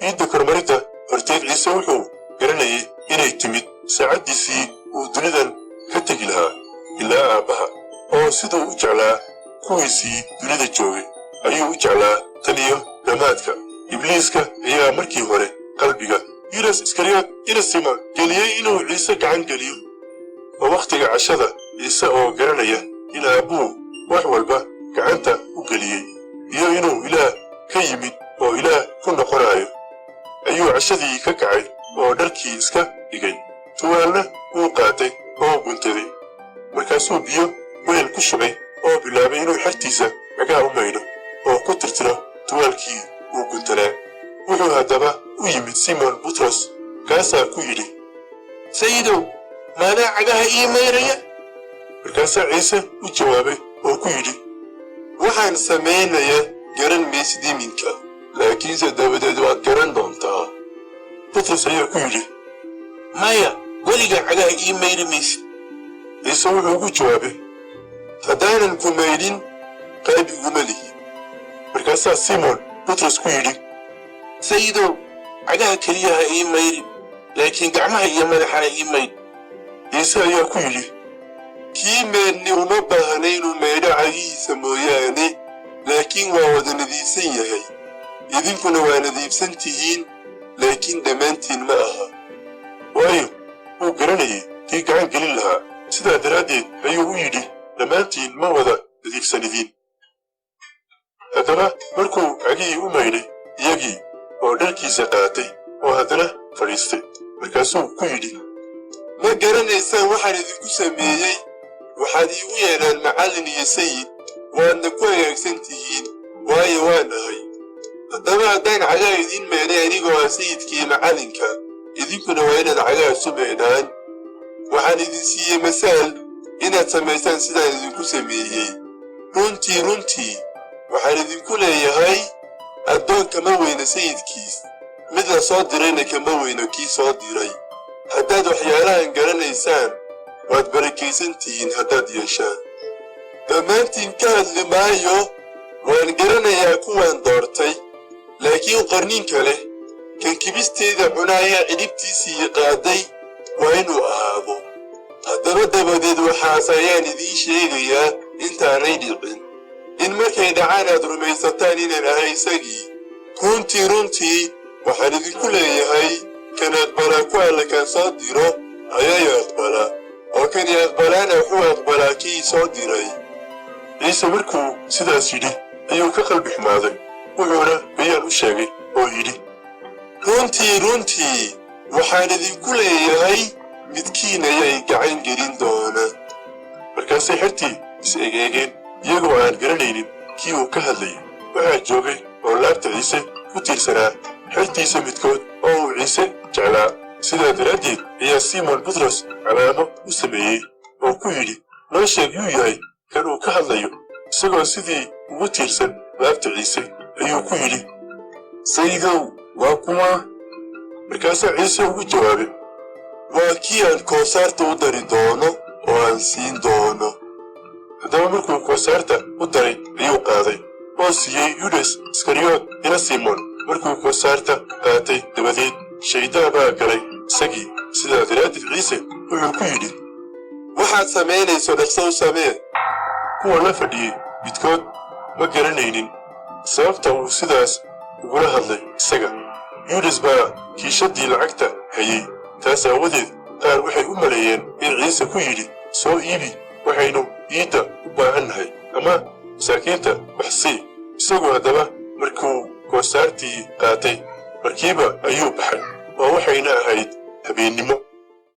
ciidda kormaridda horteed ciise wuxuu garanayay inay timid saacaddiisii uu dunidan ka tegi lahaa ilaa aabbaha oo siduu u jeclaa kuwiisii dunida joogay ayuu u jeclaa tan iyo dhammaadka. ibliiska ayaa markii hore qalbiga yudas iskariyood inasima geliyey inuu ciise gacan geliyo oo wakhtiga cashada ciise oo garanaya in aabbuu wax walba gacanta u geliyey iyo inuu ilaah ka yimid oo ilaah ku noqonayo ayuu cashadii ka kacay oo dharkii iska dhigay tuwaalna wuu qaatay oo guntaday markaasuu biyo weel ku shubay oo bilaabay inuu xertiisa cagaa u maydho oo ku tirtiro tuwaalkii uu guntanaa. wuxuu haddaba u yimid simon butros kaasaa ku yidhi sayidow maanaa cagaha ii mayraya? markaasaa ciise u jawaabay oo ku yidhi waxaan samaynayaa garan maysid iminka laakiinse dabadeed waad garan doontaa. butros ayaa ku yidhi maya weligaa cagaha ii mayri maysid. ciise wuxuu ugu jawaabay haddaanan ku maydhin qayb iguma lihi. markaasaa simon butros ku yidhi sayidow cagaha keliya ha ii mayrin laakiin gacmaha iyo madaxana ii maydh. ciise ayaa ku yidhi kii meedhni uma baahna inuu maydho cagihiisa mooyaane laakiin waa wada nadiifsan yahay. idinkuna waa nadiifsan tihiin laakiin dhammaantiin ma aha. waayo wuu garanayay kii gacan gelin lahaa sidaa daraaddeed ayuu u yidhi dhammaantiin ma wada nadiifsanidiin. haddaba markuu cagihii u maydhay iyagii oo dharkiisa qaatay oo haddana fadhiistay markaasuu ku yidhi ma garanaysaan waxaan idinku sameeyey? waxaad iigu yeedhaan macallin iyo sayid waadna ku hagaagsan tihiin waayo waan ahay. haddaba haddaan cagaha idiin maydhay anigoo ah sayidkii macallinka idinkuna waa inaad cagaha isu maydhaan. waxaan idin siiyey masaal inaad samaysaan sidaan idinku sameeyey. runtii waxaan idinku leeyahay addoon kama weyna sayidkiis mid la soo dirayna kama weyno kii soo diray. haddaad waxyaalahan garanaysaan waad barakaysan tihiin haddaad yeeshaan. dhammaantiin ka hadli maayo waan garanayaa kuwaan doortay laakiin qarniinka leh kan kibisteeda cunaaya cidhibtiisii qaaday waa inuu ahaado. haddaba dabadeed waxaas ayaan idiin sheegayaa intaanay dhicin in markay dhacaan aad rumaysataan inaan ahay isagii. runtii waxaan idinku leeyahay kan aqbalaa ku alla kan soo diro ayaa aqbala oo kan aqbalaana wuxuu aqbalaa kii soo diray. ciise markuu sidaas yidhi ayuu ka qalbi xumaaday wuxuuna bayaan u sheegay oo yidhi runtii waxaan idinku leeyahay midkiin ayaa gacan gelin doona. markaasay xertii is egeegeen iyagoo aan garanaynin kii uu ka hadlayay. waxaa joogay oo laabta ciise ku tiirsanaa xertiisa midkood oo uu ciise jeclaa. sidaa daraaddeed ayaa simon butros calaamo u sameeyey oo ku yidhi noo sheeg yuu yahay kan uu ka hadlayo. isagoo sidii ugu tiirsan laabta ciise ayuu ku yidhi sayidow waa kuma? markaasaa ciise ugu jawaabay waa kii aan koosaarta u dari doono oo aan siin doono. haddaba markuu koosaarta u daray ayuu qaaday oo siiyey yudas iskariyood ina simon. markuu koosaarta qaatay dabadeed shaydaan baa galay isagii. sidaa daraaddeed ciise wuxuu ku yidhi waxaad samaynayso dhaqso u samee. kuwa la fadhiyey midkood ma garanaynin sababta uu sidaas ugula hadlay isaga. yudas baa kiishadii lacagta hayey. taas aawadeed qaar waxay u maleeyeen in ciise ku yidhi soo iibi waxaynu iidda u baahan nahay ama masaakiinta wax sii. isagu haddaba markuu koosaartii qaatay markiiba ayuu baxay oo waxayna ahayd habeennimo.